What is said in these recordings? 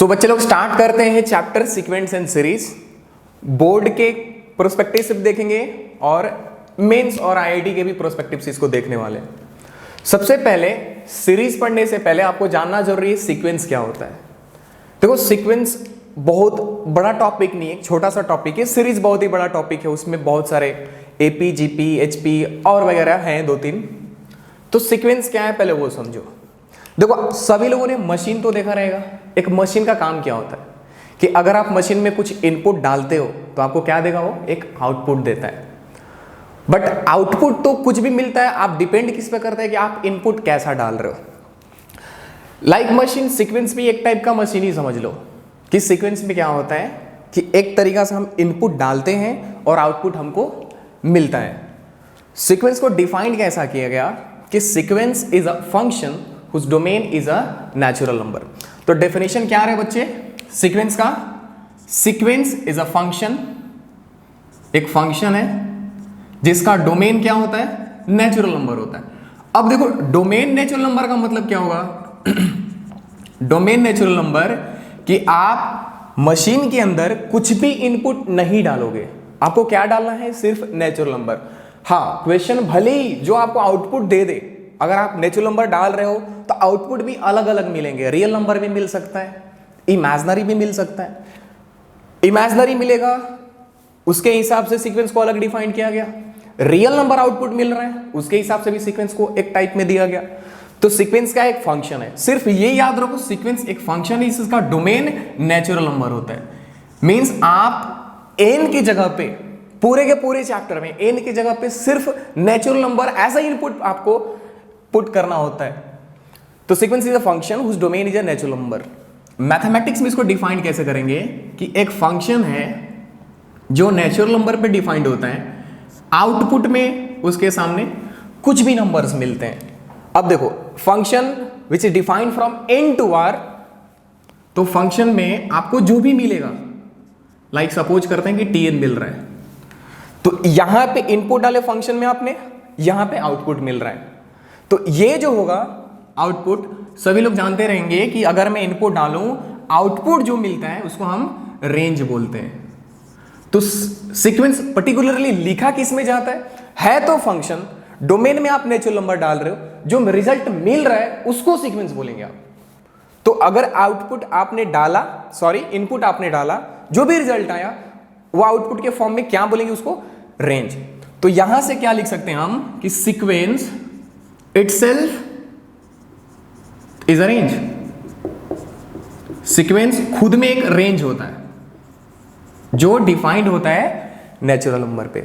सो बच्चे लोग स्टार्ट करते हैं chapter sequence and series. Board के प्रोस्पेक्टिव से भी देखेंगे और मेंस और आईआईटी के भी प्रोस्पेक्टिव से इसको देखने वाले हैं। सबसे पहले सीरीज पढ़ने से पहले आपको जानना जरूरी है सीक्वेंस क्या होता है। देखो सीक्वेंस बहुत बड़ा टॉपिक नहीं है, छोटा सा टॉपिक है। सीरीज बहुत ही बड़ा टॉपिक है, उसमें बहुत सारे एपी जीपी एचपी और वगैरह हैं दो तीन। तो सीक्वेंस क्या है पहले वो समझो। देखो सभी लोगों ने मशीन तो देखा रहेगा। एक मशीन का काम क्या होता है कि अगर आप मशीन में कुछ इनपुट डालते हो तो आपको क्या देगा, वो एक आउटपुट देता है। बट आउटपुट तो कुछ भी मिलता है, आप डिपेंड किस पे करता है कि आप इनपुट कैसा डाल रहे हो। लाइक मशीन, सीक्वेंस भी एक टाइप का मशीन ही समझ लो कि सीक्वेंस में क्या होता है कि एक तरीका से हम इनपुट डालते हैं और आउटपुट हमको मिलता है। सीक्वेंस को डिफाइन कैसा किया गया कि sequence is a function whose domain is a natural number। तो डेफिनेशन क्या है बच्चे सीक्वेंस का? सीक्वेंस इज अ फंक्शन, एक फंक्शन है जिसका डोमेन क्या होता है, नेचुरल नंबर होता है। अब देखो डोमेन नेचुरल नंबर का मतलब क्या होगा डोमेन नेचुरल नंबर कि आप मशीन के अंदर कुछ भी इनपुट नहीं डालोगे, आपको क्या डालना है, सिर्फ नेचुरल नंबर। हाँ, क्वेश्चन भले ही जो आपको आउटपुट दे दे, अगर आप नेचुरल नंबर डाल रहे हो तो आउटपुट भी अलग अलग मिलेंगे। रियल नंबर भी मिल सकता है, इमेजिनरी भी मिल सकता है। इमेजिनरी मिलेगा उसके हिसाब से सीक्वेंस को अलग डिफाइन किया गया। रियल नंबर आउटपुट मिल रहा है उसके हिसाब से भी सीक्वेंस को एक टाइप में दिया गया। तो सीक्वेंस का एक फंक्शन है, सिर्फ ये याद रखो सीक्वेंस एक फंक्शन है, इसका डोमेन नेचुरल नंबर होता है। मींस आप एन की जगह पे पूरे के पूरे चैप्टर में एन की जगह पे सिर्फ natural number as a input आपको पुट करना होता है। तो sequence is a function whose domain is a natural number. Mathematics में इसको डिफाइन कैसे करेंगे कि एक फंक्शन है जो नेचुरल नंबर पे डिफाइंड होता है, आउटपुट में उसके सामने कुछ भी नंबर्स मिलते हैं। अब देखो function which is defined from N to R, तो फंक्शन में आपको जो भी मिलेगा, लाइक सपोज करते हैं कि टीएन मिल रहा है, तो यहां पे इनपुट डाले फंक्शन में आपने, यहां पे आउटपुट मिल रहा है। तो ये जो होगा आउटपुट, सभी लोग जानते रहेंगे कि अगर मैं इनपुट डालूं आउटपुट जो मिलता है उसको हम रेंज बोलते हैं। तो सीक्वेंस पर्टिकुलरली लिखा किस में जाता है तो फंक्शन, डोमेन में आप नेचुरल नंबर डाल रहे हो, जो रिजल्ट मिल रहा है उसको सीक्वेंस बोलेंगे आप। तो अगर आउटपुट आपने डाला, इनपुट आपने डाला, जो भी रिजल्ट आया वो आउटपुट के फॉर्म में क्या बोलेंगे उसको, रेंज। तो यहां से क्या लिख सकते हैं हम कि sequence itself is a range। Sequence खुद में एक रेंज होता है जो डिफाइंड होता है नेचुरल नंबर पे।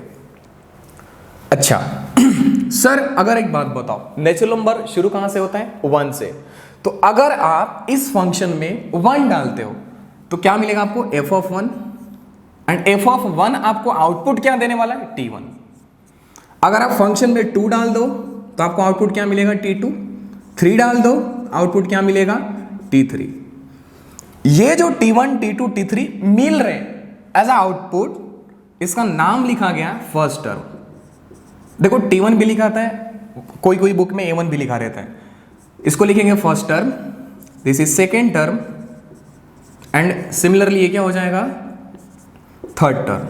अच्छा सर अगर एक बात बताओ, नेचुरल नंबर शुरू कहां से होता है, 1 से। तो अगर आप इस फंक्शन में 1 डालते हो तो क्या मिलेगा आपको, f of 1, and f of 1 आपको आउटपुट क्या देने वाला है, t1। अगर आप फंक्शन में 2 डाल दो तो आपको आउटपुट क्या मिलेगा, t2। 3 डाल दो आउटपुट क्या मिलेगा, t3। ये जो t1 t2 t3 मिल रहे हैं एज अ आउटपुट, इसका नाम लिखा गया फर्स्ट टर्म। देखो t1 भी लिखा था, कोई कोई बुक में a1 भी लिखा रहता है, इसको लिखेंगे first term, this is second term, and similarly ये क्या हो जाएगा, थर्ड टर्म।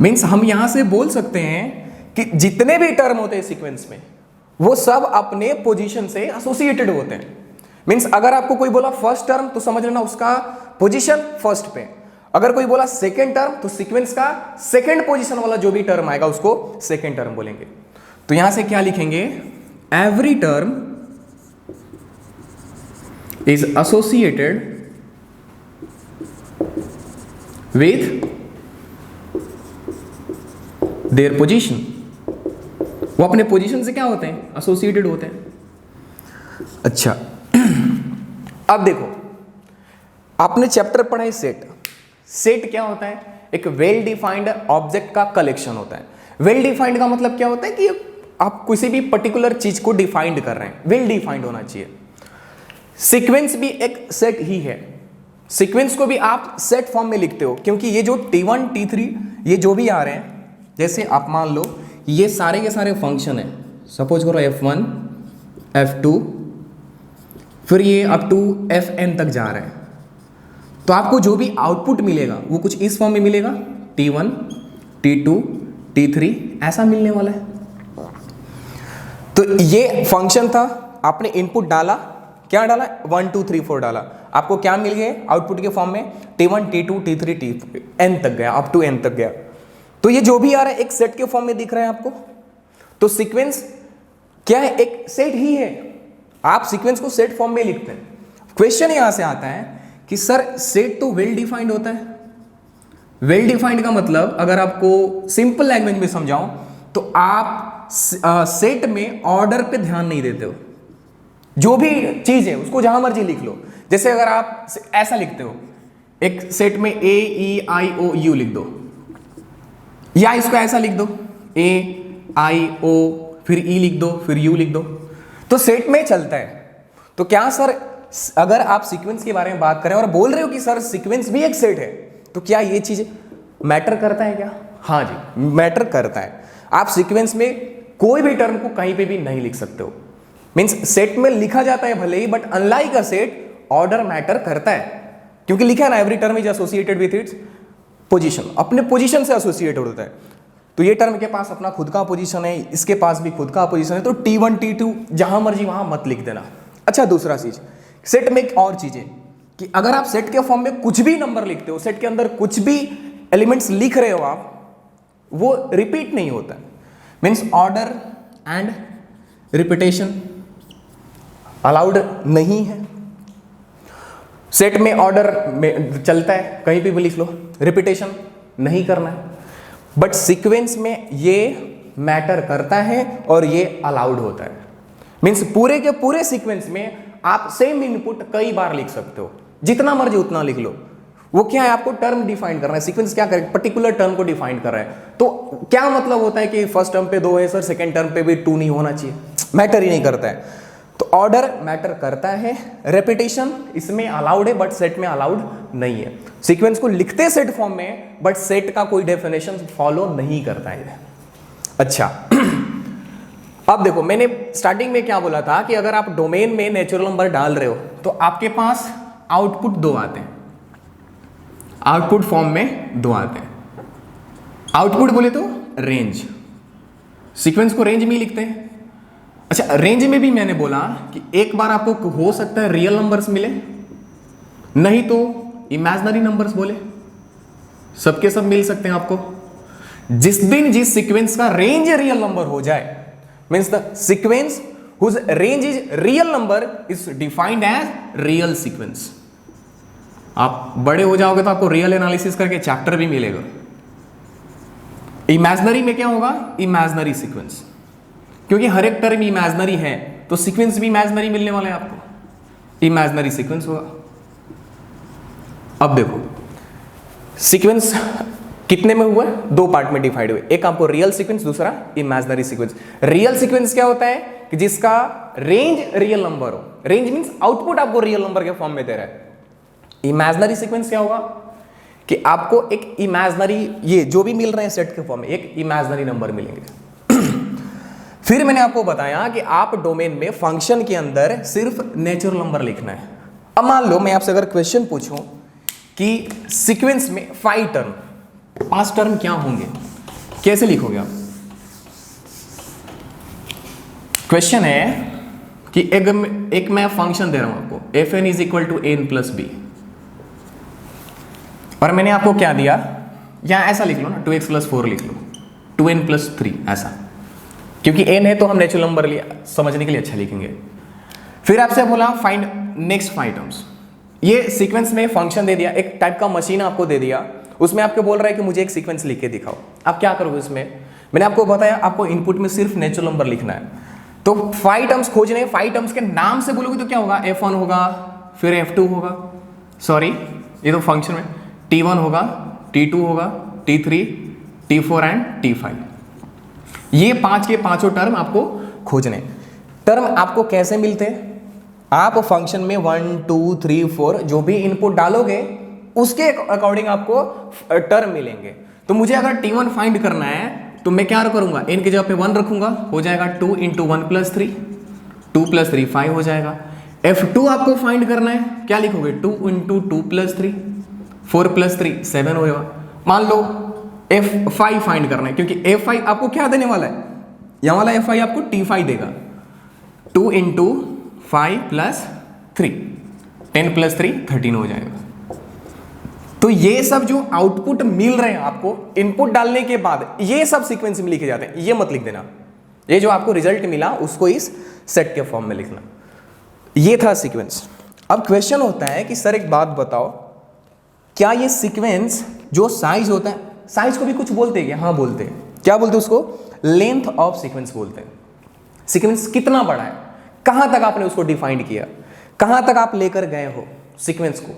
मीन्स हम यहां से बोल सकते हैं कि जितने भी टर्म होते हैं सीक्वेंस में वो सब अपने पोजीशन से एसोसिएटेड होते हैं। मींस अगर आपको कोई बोला फर्स्ट टर्म तो समझ लेना उसका पोजीशन फर्स्ट पे, अगर कोई बोला सेकंड टर्म तो सीक्वेंस का सेकंड पोजीशन वाला जो भी टर्म आएगा उसको सेकंड टर्म बोलेंगे। तो यहां से क्या लिखेंगे, every term is associated with their position. वो अपने पोजीशन से क्या होते हैं, एसोसिएटेड होते हैं। अच्छा अब देखो आपने चैप्टर पढ़ा है सेट। सेट क्या होता है, एक वेल डिफाइंड ऑब्जेक्ट का कलेक्शन होता है। वेल डिफाइंड का मतलब क्या होता है कि आप किसी भी पर्टिकुलर चीज को डिफाइंड कर रहे हैं, वेल डिफाइंड होना चाहिए। सीक्वेंस भी एक सेट ही है। सीक्वेंस को भी आप सेट फॉर्म में लिखते हो, क्योंकि ये जो t1 t3 ये जो भी आ रहे हैं, जैसे आप मान लो ये सारे के सारे फंक्शन है, सपोज करो f1 f2 फिर ये अप टू Fn तक जा रहा है, तो आपको जो भी आउटपुट मिलेगा वो कुछ इस फॉर्म में मिलेगा, T1, T2, T3 ऐसा मिलने वाला है। तो ये फंक्शन था, आपने इनपुट डाला, क्या डाला, 1 2 3 4 डाला, आपको क्या मिल गया आउटपुट के फॉर्म में, T1, T2, T3, Tn तक गया, अप टू n तक गया। तो ये जो भी आ रहा है एक सेट के फॉर्म में दिख रहा है आपको। तो सीक्वेंस क्या है, एक सेट ही है, आप सीक्वेंस को सेट फॉर्म में लिखते हैं। क्वेश्चन यहां से आता है कि सर सेट तो वेल डिफाइंड होता है। वेल डिफाइंड का मतलब अगर आपको सिंपल लैंग्वेज में समझाऊं तो आप सेट में ऑर्डर पे ध्यान नहीं देते हो, जो भी चीज है उसको जहां मर्जी लिख लो। जैसे अगर आप ऐसा लिखते हो, एक सेट में A E I O U लिख दो, या इसको ऐसा लिख दो A I O फिर E लिख दो फिर U लिख दो, तो सेट में चलता है। तो क्या सर अगर आप सीक्वेंस के बारे में बात करें और बोल रहे हो कि सर सीक्वेंस भी एक सेट है, तो क्या ये चीज मैटर करता है क्या? हाँ जी, मैटर करता है। आप सीक्वेंस में कोई भी टर्म को कहीं पे भी नहीं लिख सकते हो, मींस सेट में लिखा जाता है भले ही, but unlike a set order matter करता है, क्योंकि लिखा है ना every term is associated with its position, अपने पोजीशन से एसोसिएटेड होता है। तो ये टर्म के पास अपना खुद का पोजीशन है, इसके पास भी खुद का पोजीशन है, तो T1 T2 जहां मर्जी वहां मत लिख देना। अच्छा, दूसरा चीज सेट में एक और चीज है कि अगर आप सेट के फॉर्म में कुछ भी नंबर लिखते हो, सेट के अंदर कुछ भी एलिमेंट्स लिख रहे हो आप, वो रिपीट नहीं होता, means order and repetition allowed नहीं है। सेट में ऑर्डर में चलता है, कहीं भी लिख लो, रिपीटेशन नहीं करना है, बट सीक्वेंस में ये मैटर करता है और ये अलाउड होता है। मीन्स पूरे के पूरे सीक्वेंस में आप सेम इनपुट कई बार लिख सकते हो, जितना मर्जी उतना लिख लो। वो क्या है, आपको टर्म डिफाइन करना है, सीक्वेंस क्या करे, पर्टिकुलर टर्म को डिफाइन कर रहा है। तो क्या मतलब होता है कि फर्स्ट टर्म पे 2 है सर, सेकेंड टर्म पे भी 2 नहीं होना चाहिए, मैटर ही नहीं करता है। तो ऑर्डर मैटर करता है, रेपिटेशन इसमें अलाउड है बट सेट में अलाउड नहीं है। सीक्वेंस को लिखते सेट फॉर्म में, बट सेट का कोई डेफिनेशन फॉलो नहीं करता है। अच्छा अब देखो, मैंने स्टार्टिंग में क्या बोला था कि अगर आप डोमेन में नेचुरल नंबर डाल रहे हो तो आपके पास आउटपुट 2 आते हैं, आउटपुट फॉर्म में 2 आते हैं। आउटपुट बोले तो रेंज, सीक्वेंस को रेंज में ही लिखते हैं। अच्छा, रेंज में भी मैंने बोला कि एक बार आपको हो सकता है रियल नंबर्स मिले, नहीं तो इमेजिनरी नंबर्स बोले, सबके सब मिल सकते हैं आपको। जिस दिन जिस सीक्वेंस का रेंज रियल नंबर हो जाए, means the sequence whose range is real number is defined as real sequence. आप बड़े हो जाओगे तो आपको रियल एनालिसिस करके चैप्टर भी मिलेगा। इमेजिनरी में क्या होगा, इमेजिनरी सीक्वेंस, क्योंकि हर एक टर्म इमेजिनरी है तो सीक्वेंस भी इमेजिनरी मिलने वाला है आपको, इमेजिनरी सीक्वेंस होगा। अब देखो सीक्वेंस कितने में हुआ, 2 पार्ट में डिवाइड हुए, एक आपको रियल सीक्वेंस, दूसरा इमेजिनरी सीक्वेंस। रियल सीक्वेंस क्या होता है कि जिसका रेंज रियल नंबर हो, रेंज मींस आउटपुट आपको रियल नंबर के फॉर्म में दे रहा है। इमेजिनरी सीक्वेंस क्या होगा कि आपको एक इमेजिनरी, ये जो भी मिल रहे हैं सेट के फॉर्म में, एक इमेजिनरी नंबर मिलेंगे। फिर मैंने आपको बताया कि आप डोमेन में फंक्शन के अंदर सिर्फ नेचुरल नंबर लिखना है। अब मान लो मैं आपसे अगर क्वेश्चन पूछूं कि सीक्वेंस में 5 टर्म क्या होंगे, कैसे लिखोगे आप? क्वेश्चन है कि एक मैं फंक्शन दे रहा हूं आपको, fn is equal to n plus B, और मैंने आपको क्या दिया, यहां ऐसा लिख लो ना, 2x प्लस 4 लिख लो, 2n प्लस 3 ऐसा, क्योंकि n है तो हम नेचुरल नंबर लिया, समझने के लिए अच्छा लिखेंगे। फिर आपसे बोला फाइंड नेक्स्ट 5 टर्म्स। ये सीक्वेंस में फंक्शन दे दिया, एक टाइप का मशीन आपको दे दिया, उसमें आपको बोल रहा है कि मुझे एक सीक्वेंस लिख के दिखाओ। आप क्या करोगे इसमें, मैंने आपको बताया आपको इनपुट में सिर्फ नेचुरल नंबर लिखना है। तो 5 टर्म्स खोजने, 5 टर्म्स के नाम से बोलोगे तो क्या होगा, f1 होगा, फिर f2 होगा, सॉरी ये तो फंक्शन में t1 होगा, t2 होगा, t3, t4 एंड t5। ये 5 के 5 टर्म आपको खोजने। टर्म आपको कैसे मिलते हैं, आप फंक्शन में 1 2 3 4 जो भी इनपुट डालोगे उसके अकॉर्डिंग आपको टर्म मिलेंगे। तो मुझे अगर t1 फाइंड करना है तो मैं क्या करूंगा, n की जगह पे 1 रखूंगा, हो जाएगा 2 × 1 + 3, 2 + 3 5 हो जाएगा। F2 आपको फाइंड करना है, क्या लिखोगे 2 इंटू 2 प्लस 3, 4 प्लस 3 7 होगा। मान लो F5 फाइंड करना है, क्योंकि F5 आपको क्या देने वाला है, यहां वाला F5 आपको T5 देगा। 2 इंटू 5 प्लस 3, 10 प्लस 3 13 हो जाएगा। तो ये सब जो आउटपुट मिल रहे हैं आपको इनपुट डालने के बाद, ये सब सीक्वेंस में लिखे जाते हैं, ये मत लिख देना। ये जो आपको रिजल्ट मिला उसको इस सेट के फॉर्म में लिखना। ये था सीक्वेंस। अब क्वेश्चन होता है कि सर एक बात बताओ, क्या ये सीक्वेंस जो साइज होता है, साइज को भी कुछ बोलते हैं क्या? हाँ बोलते हैं। क्या बोलते हैं उसको? लेंथ ऑफ सीक्वेंस बोलते हैं। सीक्वेंस कितना बड़ा है, कहां तक आपने उसको डिफाइन किया, कहां तक आप लेकर गए हो सीक्वेंस को।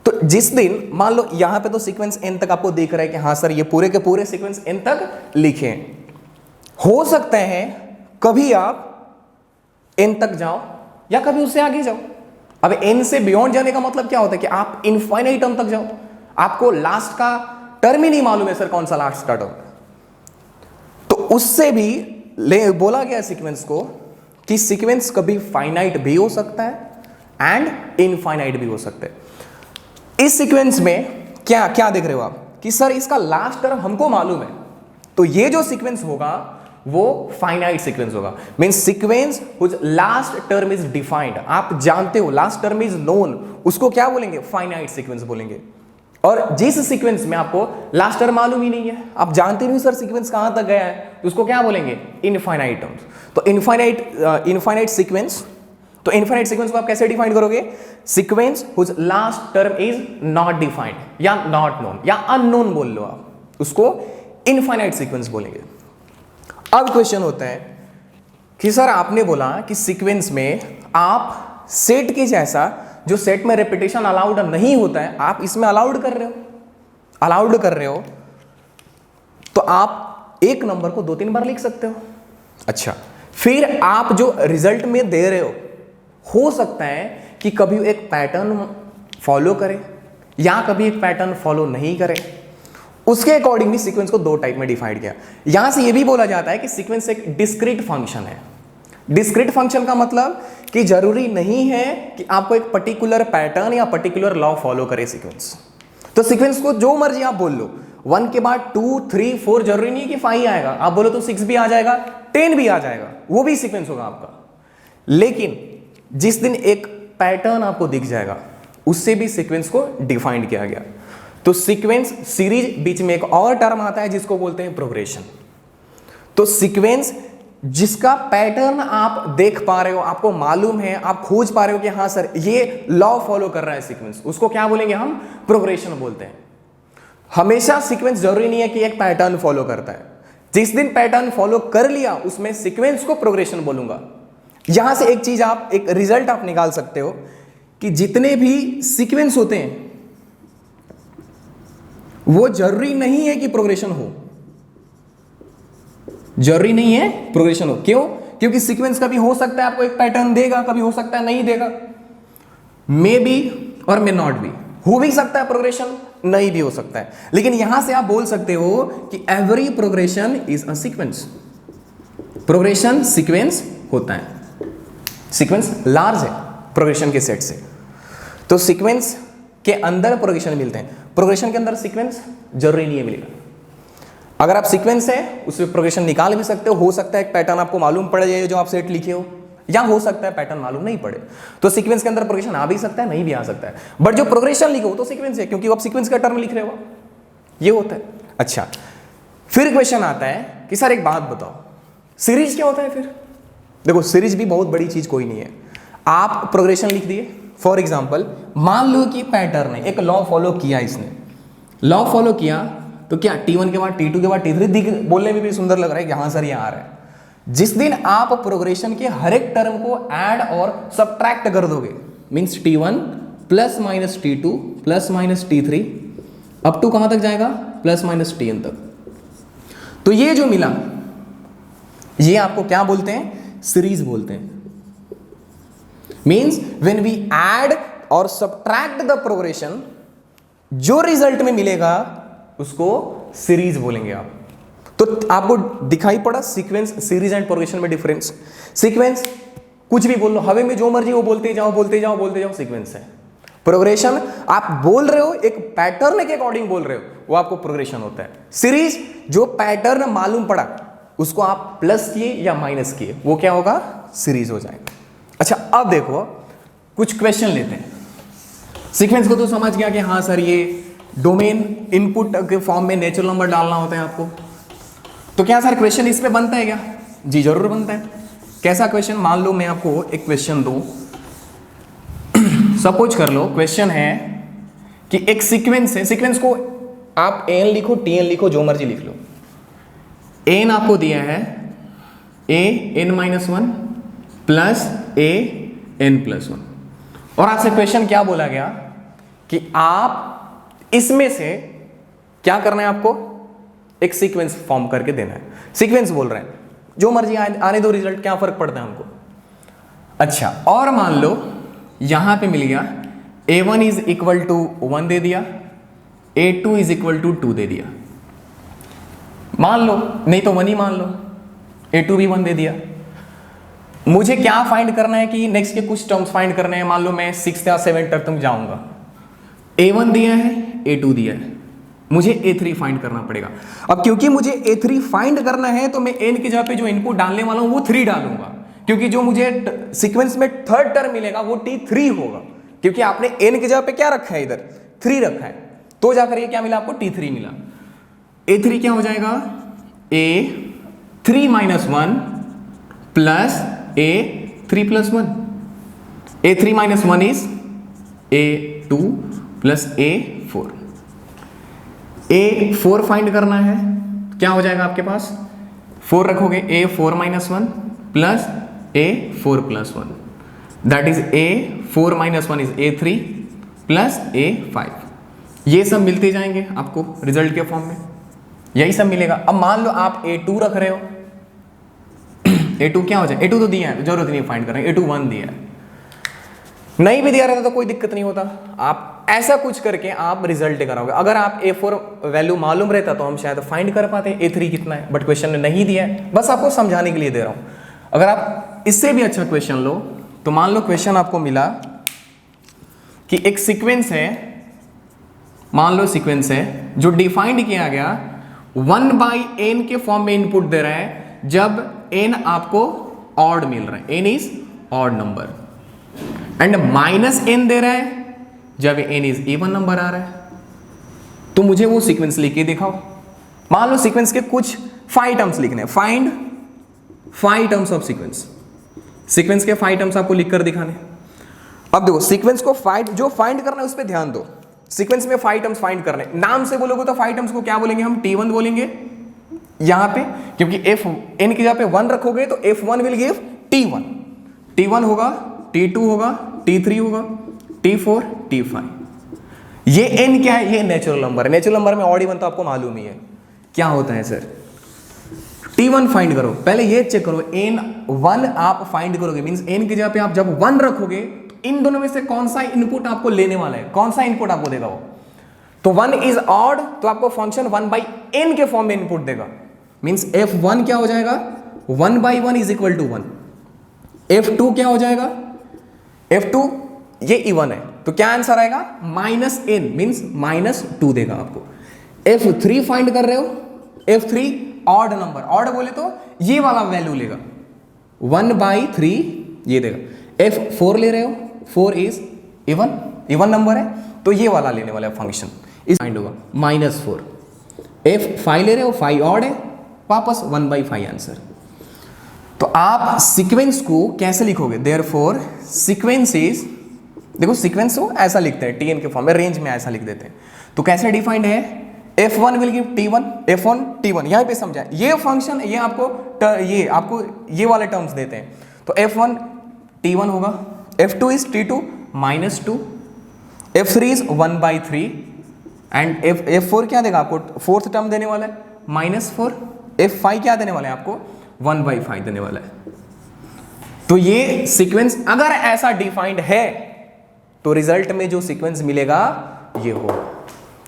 तो जिस दिन मान लो यहां पे तो सीक्वेंस n तक आपको दिख रहा है कि हाँ सर ये पूरे के पूरे सीक्वेंस n तक लिखे हैं। हो सकता है कभी आप n तक जाओ या कभी उससे आगे जाओ। अब n से बियॉन्ड जाने का मतलब क्या होता है कि आप इनफाइनाइट टर्म तक जाओ, आपको लास्ट का टर्म ही नहीं मालूम है सर कौन सा लास्ट का टर्म है। तो उससे भी बोला गया सीक्वेंस को कि सीक्वेंस कभी फाइनाइट भी हो सकता है एंड इनफाइनाइट भी हो सकता है। इस सीक्वेंस में क्या क्या देख रहे हो आप कि सर इसका लास्ट टर्म हमको मालूम है, तो ये जो सीक्वेंस होगा वो फाइनाइट सीक्वेंस होगा। Means sequence which last term is defined, आप जानते हो लास्ट टर्म इज नोन, उसको क्या बोलेंगे? फाइनाइट सीक्वेंस बोलेंगे। और जिस सीक्वेंस में आपको लास्ट टर्म मालूम ही नहीं है, आप जानते नहीं सर सीक्वेंस कहां तक गया है, तो उसको क्या बोलेंगे? Infinite terms. तो इनफाइनाइट सीक्वेंस, तो इनफाइनाइट सीक्वेंस को आप कैसे डिफाइन करोगे? Sequence which last term is not defined या नॉट नोन या अननोन बोल लो आप, उसको इनफाइनाइट सीक्वेंस बोलेंगे। अब क्वेश्चन होता है कि सर आपने बोला कि सीक्वेंस में आप सेट के जैसा, जो सेट में रिपीटेशन अलाउड नहीं होता है, आप इसमें अलाउड कर रहे हो, तो आप एक नंबर को 2-3 बार लिख सकते हो। अच्छा, फिर आप जो रिजल्ट में दे रहे हो सकता है कि कभी एक पैटर्न फॉलो करे या कभी एक पैटर्न फॉलो नहीं करे। उसके अकॉर्डिंग भी सीक्वेंस को 2 टाइप में डिफाइंड किया। यहां से यह भी बोला जाता है कि सीक्वेंस एक डिस्क्रीट फंक्शन है। डिस्क्रीट फंक्शन का मतलब कि जरूरी नहीं है कि आपको एक पर्टिकुलर पैटर्न या पर्टिकुलर लॉ फॉलो करे सीक्वेंस। तो सीक्वेंस को जो मर्जी आप बोल लो, 1 के बाद 2, 3, 4, जरूरी नहीं कि 5 आएगा, आप बोलो तो 6 भी आ जाएगा, 10 भी आ जाएगा, वो भी सीक्वेंस होगा आपका। लेकिन जिस दिन एक पैटर्न आपको दिख जाएगा, उससे भी सीक्वेंस को डिफाइंड किया गया। तो सीक्वेंस सीरीज, बीच में एक और टर्म आता है जिसको बोलते हैं प्रोग्रेशन। तो सीक्वेंस जिसका पैटर्न आप देख पा रहे हो, आपको मालूम है, आप खोज पा रहे हो कि हाँ सर ये लॉ फॉलो कर रहा है सीक्वेंस, उसको क्या बोलेंगे हम? प्रोग्रेशन बोलते हैं। हमेशा सीक्वेंस जरूरी नहीं है कि एक पैटर्न फॉलो करता है। जिस दिन पैटर्न फॉलो कर लिया उसमें सीक्वेंस को प्रोग्रेशन बोलूंगा। यहां से एक चीज आप, एक रिजल्ट आप निकाल सकते हो कि जितने भी सीक्वेंस होते हैं वो जरूरी नहीं है कि प्रोग्रेशन हो, जरूरी नहीं है प्रोग्रेशन हो। क्यों? क्योंकि सीक्वेंस कभी हो सकता है आपको एक पैटर्न देगा, कभी हो सकता है नहीं देगा, मे बी और मे नॉट बी। हो भी सकता है प्रोग्रेशन, नहीं भी हो सकता है। लेकिन यहां से आप बोल सकते हो कि every progression is a sequence. Progression sequence होता है, सीक्वेंस लार्ज है प्रोग्रेशन के सेट से। तो सीक्वेंस के अंदर प्रोग्रेशन मिलते हैं, प्रोग्रेशन के अंदर सीक्वेंस जरूरी नहीं है मिलेगा। अगर आप सीक्वेंस है उससे प्रोग्रेशन निकाल भी सकते हो सकता है एक पैटर्न आपको मालूम पड़ जाए जो आप सेट लिखे हो, या हो सकता है पैटर्न मालूम नहीं पड़े। तो सीक्वेंस के अंदर प्रोग्रेशन आ भी सकता है, नहीं भी आ सकता है, बट जो प्रोग्रेशन लिखे हो तो सीक्वेंस है, क्योंकि आप सीक्वेंस का टर्म लिख रहे हो, ये होता है। अच्छा, फिर क्वेश्चन आता है कि सर एक बात बताओ, सीरीज क्या होता है? फिर देखो, सीरीज भी बहुत बड़ी चीज कोई नहीं है। आप प्रोग्रेशन लिख दिए, फॉर एग्जाम्पल मान लो कि पैटर्न है, एक लॉ फॉलो किया, इसने लॉ फॉलो किया, तो क्या T1 के बाद T2 के बाद T3 बोलने में भी सुंदर लग रहा है कि हाँ सर ये आ रहा है। जिस दिन आप प्रोग्रेशन के हर एक टर्म को ऐड और सबट्रैक्ट कर दोगे, means T1 plus minus T2 plus minus T3 up to कहां तक जाएगा? प्लस माइनस Tn तक। तो ये जो मिला, ये आपको क्या बोलते हैं? सीरीज बोलते हैं। मींस व्हेन वी ऐड और सबट्रैक्ट द प्रोग्रेशन, जो रिजल्ट में मिलेगा उसको सीरीज बोलेंगे आप। तो आपको दिखाई पड़ा सीक्वेंस, सीरीज एंड प्रोग्रेशन में डिफरेंस। सीक्वेंस कुछ भी बोल लो, हवे में जो मर्जी वो बोलते जाओ बोलते जाओ बोलते जाओ, सीक्वेंस है। प्रोग्रेशन आप बोल रहे हो एक पैटर्न के अकॉर्डिंग बोल रहे हो, वो आपको प्रोग्रेशन होता है। सीरीज जो पैटर्न मालूम पड़ा उसको आप प्लस किए या माइनस किए, वो क्या होगा, सीरीज हो जाएगा। अच्छा अब देखो कुछ क्वेश्चन लेते हैं। सीक्वेंस को तो समझ गया कि हाँ सर ये डोमेन इनपुट के फॉर्म में नेचुरल नंबर डालना होता है आपको। तो क्या सर क्वेश्चन इस पे बनता है क्या? जी जरूर बनता है। कैसा क्वेश्चन? मान लो मैं आपको एक क्वेश्चन दूं, सपोज कर लो क्वेश्चन है कि एक सीक्वेंस है, सीक्वेंस को आप एन लिखो टीएन लिखो जो मर्जी लिख लो। एन आपको दिया है A N minus one plus A N plus one, और आपसे क्वेश्चन क्या बोला गया कि आप इसमें से क्या करना है, आपको एक सीक्वेंस फॉर्म करके देना है। सीक्वेंस बोल रहे हैं, जो मर्जी आने दो रिजल्ट, क्या फर्क पड़ता है हमको। अच्छा और मान लो यहां पे मिल गया a1 इज इक्वल टू 1 दे दिया, a2 इज इक्वल टू 2 दे दिया, मान लो, नहीं तो 1 ही मान लो, a2 भी 1 दे दिया। मुझे क्या फाइंड करना है कि नेक्स्ट के कुछ टर्म्स फाइंड करने हैं। मान लो मैं 6 या 7 तक जाऊंगा, a1 दिया है a2 दिया है, मुझे a3 फाइंड करना पड़ेगा। अब क्योंकि मुझे a3 फाइंड करना है तो मैं n की जगह पे जो इनपुट डालने वाला हूं वो 3 डालूंगा, क्योंकि जो मुझे सीक्वेंस में थर्ड टर्म मिलेगा वो t3 होगा, क्योंकि आपने n की जगह पे क्या रखा है, इधर 3 रखा है, तो जाकर ये क्या मिला आपको, t3 मिला। a3 क्या हो जाएगा, a3 minus 1 plus a3 plus 1, a3 minus 1 is a2 plus a4। a4 find करना है, क्या हो जाएगा आपके पास, 4 रखोगे, a4 minus 1 plus a4 plus 1, that is a4 minus 1 is a3 plus a5। ये सब मिलते जाएंगे आपको रिजल्ट के फॉर्म में, यही सब मिलेगा। अब मान लो आप a2 रख रहे हो, a2 क्या हो जाए, a2 तो दिया है, जरूरत नहीं फाइंड करने, a2 1 दिया है, नहीं भी दिया रहता तो कोई दिक्कत नहीं होता, आप ऐसा कुछ करके आप रिजल्ट कराओगे। अगर आप a4 वैल्यू मालूम रहता तो हम शायद फाइंड कर पाते a3 कितना है, बट क्वेश्चन ने नहीं दिया है, बस आपको समझाने के लिए दे रहा हूं। अगर आप इससे भी अच्छा क्वेश्चन लो तो मान लो क्वेश्चन आपको मिला कि एक सीक्वेंस है, मान लो सीक्वेंस है जो डिफाइंड किया गया 1/n के फॉर्म में इनपुट दे रहा है, जब n आपको ऑड मिल रहा है, n is odd number, and -n दे रहा है जब n इज इवन नंबर आ रहा है। तो मुझे वो सीक्वेंस लिख के दिखाओ। मान लो सीक्वेंस के कुछ 5 टर्म्स लिखने हैं, find 5 terms of sequence, sequence के 5 टर्म्स आपको लिखकर दिखाने। अब देखो सीक्वेंस को जो फाइंड करना है उस पर ध्यान दो। सीक्वेंस में 5 टर्म्स फाइंड करने, नाम से बोलोगे तो 5 टर्म्स को क्या बोलेंगे हम, t1 बोलेंगे यहां पे, क्योंकि f n की जगह पे 1 रखोगे तो f1 will give t1, t1 होगा, t2 होगा, t3 होगा, t4, t5। ये n क्या है, ये नेचुरल नंबर है। नेचुरल नंबर में ऑड इवन तो आपको मालूम ही है क्या होता है सर। t1 फाइंड करो, पहले ये चेक करो, n1 आप फाइंड करोगे, मींस n की जगह पे आप जब 1 रखोगे तो इन दोनों में से कौन सा इनपुट आपको लेने वाला है, कौन सा इनपुट आपको देगा वो। तो 1 इज ऑड तो आपको फंक्शन 1/n के फॉर्म में इनपुट देगा, मींस f1 क्या हो जाएगा, 1/1 इज इक्वल टू 1। f2 क्या हो जाएगा, f2 ये इवन है तो क्या आंसर आएगा, -n मींस -2 देगा आपको। f3 फाइंड कर रहे हो, f3 ऑड नंबर, ऑड बोले तो ये वाला वैल्यू लेगा, 1/3 ये देगा। f4 ले रहे हो, 4 इज इवन नंबर है तो ये वाला लेने वाला है फंक्शन, इस फाइंड होगा -4। f5 ले रहे हो, 5 ऑड है, वापस 1/5 आंसर। तो आप सीक्वेंस को कैसे लिखोगे, देयरफॉर सीक्वेंस इज, देखो सीक्वेंस को ऐसा लिखते हैं टीएन के फॉर्म में, रेंज में ऐसा लिख देते हैं। तो कैसे डिफाइंड है, f1 will give t1, f1 t1, यहां पे समझा, ये फंक्शन ये आपको ये वाले टर्म्स देते हैं। तो f1 t1 होगा, f2 is t2 -2, f3 is 1/3 and f4 क्या देगा आपको, फोर्थ टर्म देने वाला है -4, f5 क्या देने वाला है आपको, 1/5 देने वाला है। तो ये सीक्वेंस अगर ऐसा डिफाइंड है तो रिजल्ट में जो सीक्वेंस मिलेगा ये हो।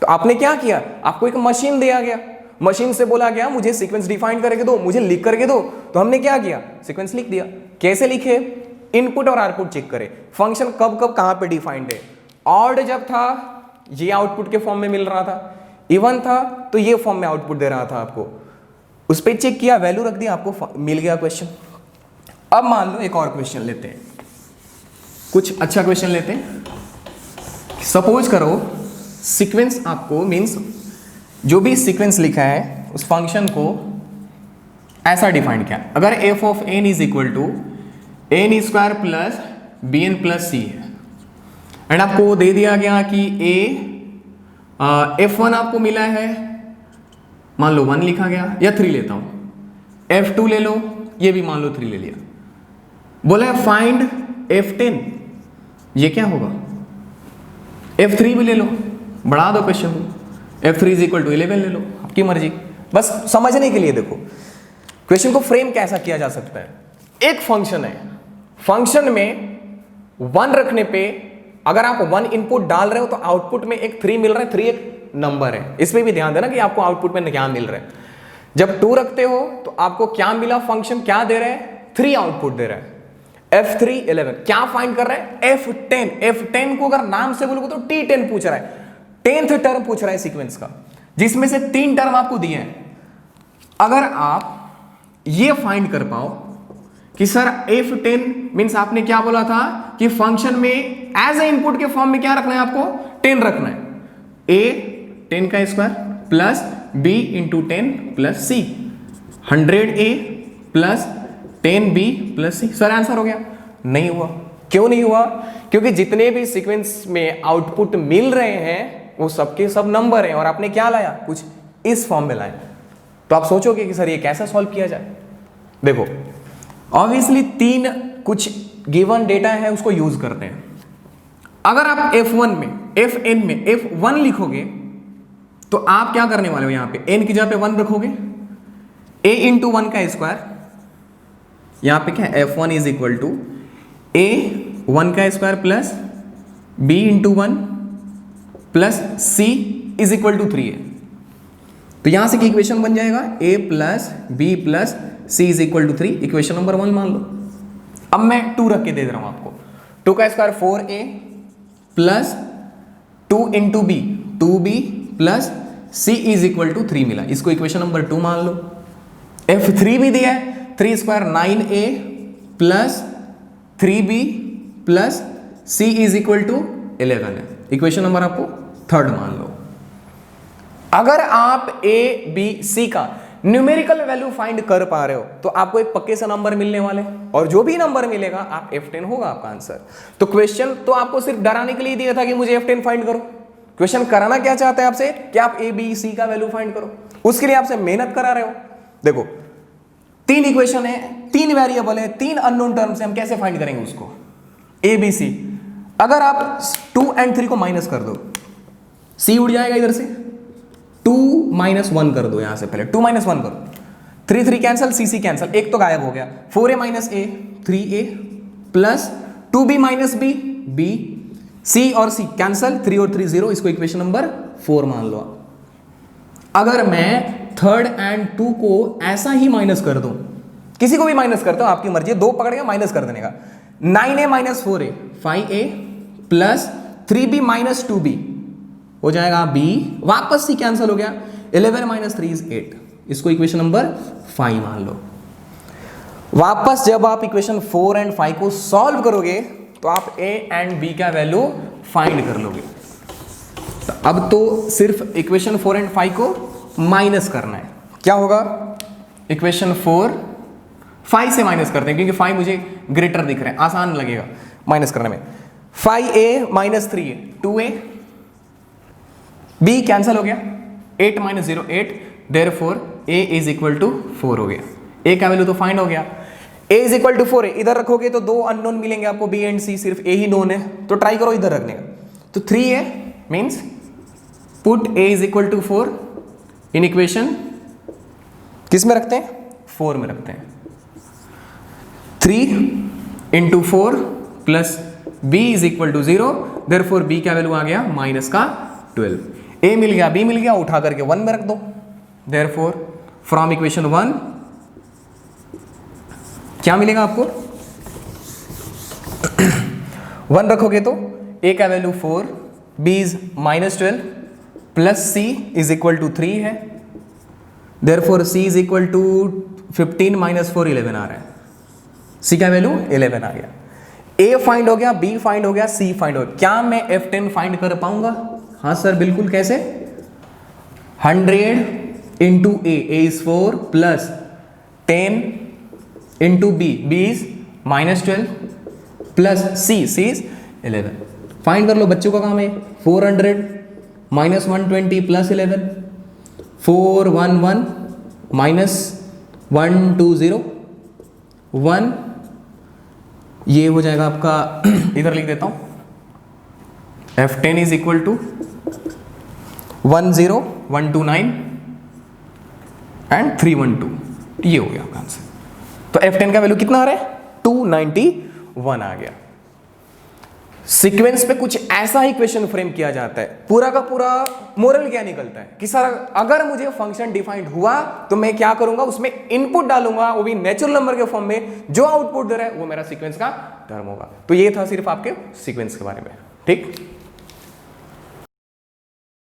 तो आपने क्या किया, आपको एक मशीन दिया गया, मशीन से बोला गया मुझे सीक्वेंस डिफाइन करके दो, मुझे लिख करके दो, तो हमने क्या किया, सीक्वेंस लिख दिया। कैसे लिखे, इनपुट और आउटपुट चेक करें, फंक्शन कब कब कहां पे डिफाइंड है। ऑड जब था ये आउटपुट के फॉर्म में मिल रहा था, इवन था तो ये फॉर्म में आउटपुट दे रहा था आपको, उस पर चेक किया, वैल्यू रख दिया, आपको मिल गया क्वेश्चन। अब मान लो एक और क्वेश्चन लेते हैं, कुछ अच्छा क्वेश्चन लेते हैं। सपोज करो सीक्वेंस आपको मींस जो भी सीक्वेंस लिखा है उस फंक्शन को ऐसा डिफाइन किया, अगर f of n is equal to n square plus b n plus c है, एंड आपको दे दिया गया कि F1 आपको मिला है, मान लो 1 लिखा गया, या 3 लेता हूं, F2 ले लो, ये भी मान लो 3 ले लिया, बोला है फाइंड F10, ये क्या होगा, F3 भी ले लो, बढ़ा दो क्वेश्चन को, F3 इज इक्वल टू 11 ले लो, आपकी मर्जी। बस समझने के लिए देखो क्वेश्चन को फ्रेम कैसा किया जा सकता है। एक फंक्शन है, फंक्शन में 1 रखने पे अगर आप 1 इनपुट डाल रहे हो तो आउटपुट में एक 3 मिल रहा है, 3 एक नंबर है, इसमें भी ध्यान देना कि आपको आउटपुट में क्या मिल रहा है। जब 2 रखते हो तो आपको क्या मिला, फंक्शन क्या दे रहा है, 3 आउटपुट दे रहा है, F3 11, क्या फाइंड कर रहा है, F10। F10 को अगर नाम से बोलोगे तो T10 पूछ रहा है, 10th टर्म पूछ रहा है सीक्वेंस का, जिसमें से 3 टर्म आपको दिए हैं। अगर आप ये फाइंड कर पाओ कि सर F10 मींस आपने क्या बोला था कि फंक्शन में एज ए इनपुट के फॉर्म में क्या रखना है, आपको 10 रखना है, A 10 का square plus B into 10 plus C, 100A plus 10B plus C। Sir answer हो गया? नहीं हुआ। क्यों नहीं हुआ? क्योंकि जितने भी सीक्वेंस में आउटपुट मिल रहे हैं वो सबके सब नंबर हैं, और आपने क्या लाया, कुछ इस फॉर्म में लाया। तो आप सोचोगे कि सर ये कैसा सॉल्व किया जाए। देखो ऑब्वियसली 3 कुछ गिवन डेटा है उसको यूज करते हैं। अगर आप F1 में Fn में F1 लिखोगे तो आप क्या करने वाले हो, यहां पे n की जगह पे 1 रखोगे, a इंटू 1 का स्क्वायर, यहां पे क्या है F1 is equal to a 1 का square plus b into 1 plus c is equal to 3 है। तो यहां से इक्वेशन बन जाएगा a plus B plus c is equal to 3, equation number 1 मान लो। अब मैं 2 रख के दे रहा हूं आपको, 2 का square 4a plus 2 into B 2b plus c is equal to 3 मिला, इसको इक्वेशन नंबर 2 मान लो। F3 भी दिया है, 3 square 9a plus 3b plus c is equal to 11 है, इक्वेशन नंबर आपको 3 मान लो। अगर आप a b c का न्यूमेरिकल वैल्यू फाइंड कर पा रहे हो तो आपको एक पक्के से नंबर मिलने वाले, और जो भी नंबर मिलेगा आप F10 होगा आपका आंसर। तो क्वेश्चन तो आपको सिर्फ डराने के लिए दिया था कि मुझे F10 फाइंड करो, क्वेश्चन कराना क्या चाहता है आपसे कि आप a b c का वैल्यू फाइंड करो, उसके लिए आपसे मेहनत करा रहे हो। देखो 3 इक्वेशन है, 3 वेरिएबल है, 3 अननोन टर्म्स है, हम कैसे फाइंड करेंगे उसको, a b c। अगर आप 2 और 3 को माइनस कर दो, c उड़ जाएगा इधर से, 2 माइनस 1 कर दो, यहां से पहले 2 माइनस 1 करो, 3 3 कैंसिल, c कैंसिल, एक तो गायब हो गया, 4a minus a 3a plus 2b minus b b, c और c कैंसिल, 3 और 3 0, इसको इक्वेशन नंबर 4 मान लो। अगर मैं 3 और 2 को ऐसा ही माइनस कर दूं, किसी को भी माइनस करता हूं, आपकी मर्जी है, 2 पकड़ के माइनस कर देने का, 9a minus 4a 5a plus 3b minus 2b हो जाएगा b, वापस c कैंसिल हो गया, 11 माइनस 3 इज 8, इसको इक्वेशन नंबर 5 मान लो। वापस जब आप इक्वेशन 4 और 5 को सॉल्व करोगे तो आप a और b का वैल्यू फाइंड कर लोगे। तो अब तो सिर्फ इक्वेशन 4 और 5 को माइनस करना है। क्या होगा, इक्वेशन 4 5 से माइनस करते हैं क्योंकि 5 मुझे ग्रेटर दिख रहा है, आसान लगेगा माइनस करने में। 5a minus 3a 2a, b cancel हो गया, 8 minus 0 8, therefore a is equal to 4 हो गया। a का वैल्यू तो फाइंड हो गया, a इज इक्वल टू 4 है, इधर रखोगे तो 2 अननोन मिलेंगे आपको b एंड c, सिर्फ a ही नोन है, तो ट्राई करो इधर रखने का। तो 3a means put a is equal to 4 in equation, किस में रखते हैं, 4 में रखते हैं। 3 into 4 plus b is equal to 0, therefore b का वैल्यू आ गया माइनस का 12, a मिल गया, b मिल गया, उठा करके 1 में रख दो, देयरफॉर फ्रॉम इक्वेशन 1 क्या मिलेगा आपको, 1 रखोगे तो a का value 4, b is -12 plus c is equal to 3 है, therefore c is equal to 15 - 4 11 आ रहा है, c का वैल्यू 11 आ गया। a फाइंड हो गया, b फाइंड हो गया, c फाइंड हो गया। क्या मैं f10 फाइंड कर पाऊंगा? हाँ सर बिल्कुल। कैसे? 100 into a is 4 plus 10 into b is -12 plus c is 11। Find कर लो, बच्चों का काम है। 400 माइनस 120 प्लस 11, 411 माइनस 120 1, ये हो जाएगा आपका इधर लिख देता हूं, f10 is equal to 10129 and 312, ये हो गया आपका आंसर। तो f10 का वैल्यू कितना आ रहा है? 291 आ गया। सीक्वेंस पे कुछ ऐसा ही क्वेश्चन फ्रेम किया जाता है। पूरा का पूरा मोरल क्या निकलता है कि सर अगर मुझे फंक्शन डिफाइंड हुआ तो मैं क्या करूंगा, उसमें इनपुट डालूंगा, वो भी नेचुरल नंबर के फॉर्म में। जो आउटपुट दे रहा है वो मेरा सीक्वेंस का टर्म होगा। तो ये था सिर्फ आपके सीक्वेंस के बारे में। ठीक।